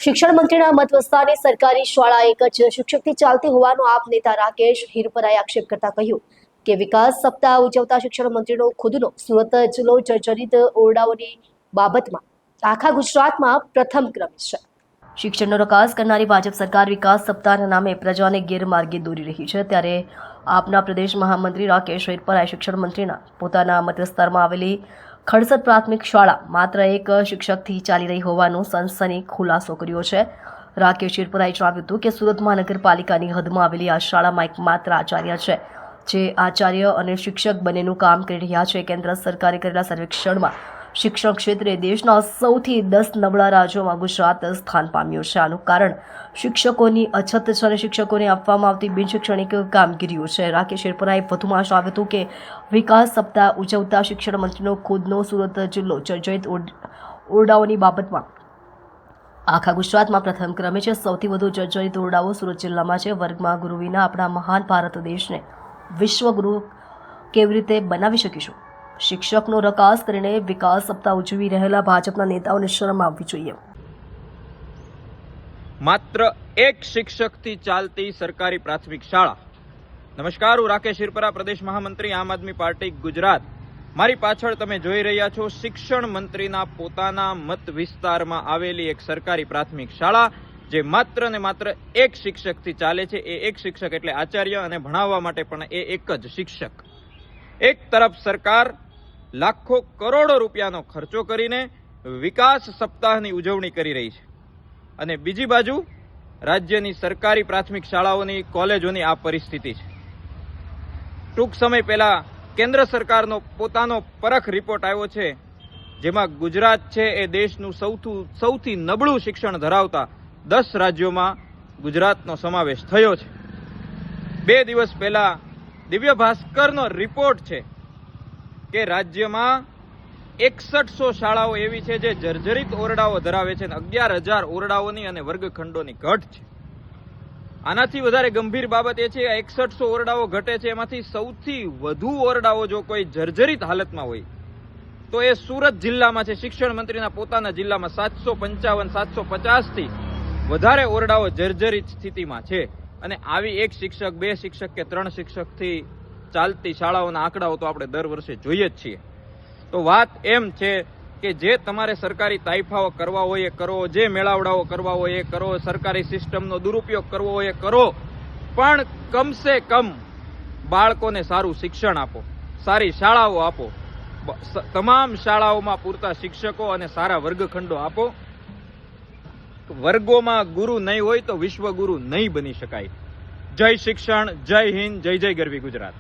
શિક્ષણ મંત્રીના મત વિસ્તારની સરકારી શાળા એક જ શિક્ષકથી ચાલતી હોવાનો આપ નેતા રાકેશ હિરપરાએ આક્ષેપ કરતા કહ્યું કે વિકાસ સપ્તાહ ઉજવતા શિક્ષણ મંત્રીનો ખુદનો સુરત જિલ્લો જર્જરિત ઓરડાઓની બાબતમાં આખા ગુજરાતમાં પ્રથમ ક્રમે છે। શિક્ષણનો વિકાસ કરનારી ભાજપ સરકાર વિકાસ સપ્તાહના નામે પ્રજાને ગેરમાર્ગે દોરી રહી છે, ત્યારે આપના પ્રદેશ મહામંત્રી રાકેશ હિરપરાએ શિક્ષણ મંત્રીના પોતાના મત વિસ્તારમાં આવેલી ખડસદ પ્રાથમિક શાળા માત્ર એક શિક્ષકથી ચાલી રહી હોવાનો સનસની ખુલાસો કર્યો છે। રાકેશ હિરપરાએ જણાવ્યું હતું કે સુરત મહાનગરપાલિકાની હદમાં આવેલી આ શાળામાં એકમાત્ર આચાર્ય છે, જે આચાર્ય અને શિક્ષક બંનેનું કામ કરી રહ્યા છે। કેન્દ્ર સરકારે કરેલા સર્વેક્ષણમાં શિક્ષણ ક્ષેત્રે દેશના સૌથી 10 નબળા રાજ્યોમાં ગુજરાત સ્થાન પામ્યું છે। આનું કારણ શિક્ષકોની અછત છે અને શિક્ષકોને આપવામાં આવતી બિનશૈક્ષણિક કામગીરીઓ છે। રાકેશ હિરપરાએ વધુમાં જણાવ્યું હતું કે વિકાસ સપ્તાહ ઉજવતા શિક્ષણ મંત્રીનો ખુદનો સુરત જિલ્લો જર્જરિત ઓરડાઓની બાબતમાં આખા ગુજરાતમાં પ્રથમ ક્રમે છે। સૌથી વધુ જર્જરિત ઓરડાઓ સુરત જિલ્લામાં છે। વર્ગમાં ગુરુ વિના આપણા મહાન ભારત દેશને વિશ્વગુરુ કેવી રીતે બનાવી શકીશું? શિક્ષકનો વિકાસ કરીને વિકાસ સપ્તાહ ઉજવી રહેલા ભાજપના નેતાઓને શરમ આવવી જોઈએ। માત્ર એક શિક્ષકથી ચાલતી સરકારી પ્રાથમિક શાળા। નમસ્કાર, હું રાકેશ હિરપરા, પ્રદેશ મહામંત્રી આમ આદમી પાર્ટી ગુજરાત। મારી પાછળ તમે જોઈ રહ્યા છો શિક્ષણ મંત્રીના પોતાના મત વિસ્તારમાં આવેલી એક સરકારી પ્રાથમિક શાળા, જે માત્ર ને માત્ર એક શિક્ષકથી ચાલે છે। એ એક શિક્ષક એટલે આચાર્ય, અને ભણાવવા માટે પણ એ એક જ શિક્ષક। એક તરફ સરકાર લાખો કરોડો રૂપિયાનો ખર્ચો કરીને વિકાસ સપ્તાહની ઉજવણી કરી રહી છે, અને બીજી બાજુ રાજ્યની સરકારી પ્રાથમિક શાળાઓની કોલેજોની આ પરિસ્થિતિ છે। ટૂંક સમય પહેલા કેન્દ્ર સરકારનો પોતાનો પરખ રિપોર્ટ આવ્યો છે, જેમાં ગુજરાત છે એ દેશનું સૌથી નબળું શિક્ષણ ધરાવતા 10 રાજ્યોમાં ગુજરાતનો સમાવેશ થયો છે। 2 દિવસ પહેલા દિવ્ય ભાસ્કરનો રિપોર્ટ છે કે રાજ્યમાં 6100 શાળાઓ એવી છે જે જર્જરિત ઓરડાઓ ધરાવે છે, અને 11,000 ઓરડાઓની અને વર્ગખંડોની ઘટ છે। આનાથી વધારે ગંભીર બાબત એ છે કે 6100 ઓરડાઓ ઘટે છે, એમાંથી સૌથી વધુ ઓરડાઓ જો કોઈ જર્જરિત હાલતમાં હોય તો એ સુરત જિલ્લામાં છે। શિક્ષણ મંત્રીના પોતાના જિલ્લામાં 755 750 થી વધારે ઓરડાઓ જર્જરિત સ્થિતિમાં છે, અને આવી એક શિક્ષક, 2 શિક્ષક કે 3 શિક્ષકથી ચાલતી શાળાઓના આંકડાઓ તો આપણે દર વર્ષે જોઈએ જ છીએ। તો વાત એમ છે કે જે તમારે સરકારી તાઇફાઓ કરવા હોય એ કરો, જે મેળાવડાઓ કરવા હોય એ કરો, સરકારી સિસ્ટમનો દુરુપયોગ કરવો હોય એ કરો, પણ કમસે કમ બાળકોને સારું શિક્ષણ આપો, સારી શાળાઓ આપો, તમામ શાળાઓમાં પૂરતા શિક્ષકો અને સારા વર્ગખંડો આપો। વર્ગોમાં ગુરુ નહીં હોય તો વિશ્વગુરુ નહીં બની શકાય। જય શિક્ષણ, જય હિન્દ, જય જય ગરવી ગુજરાત।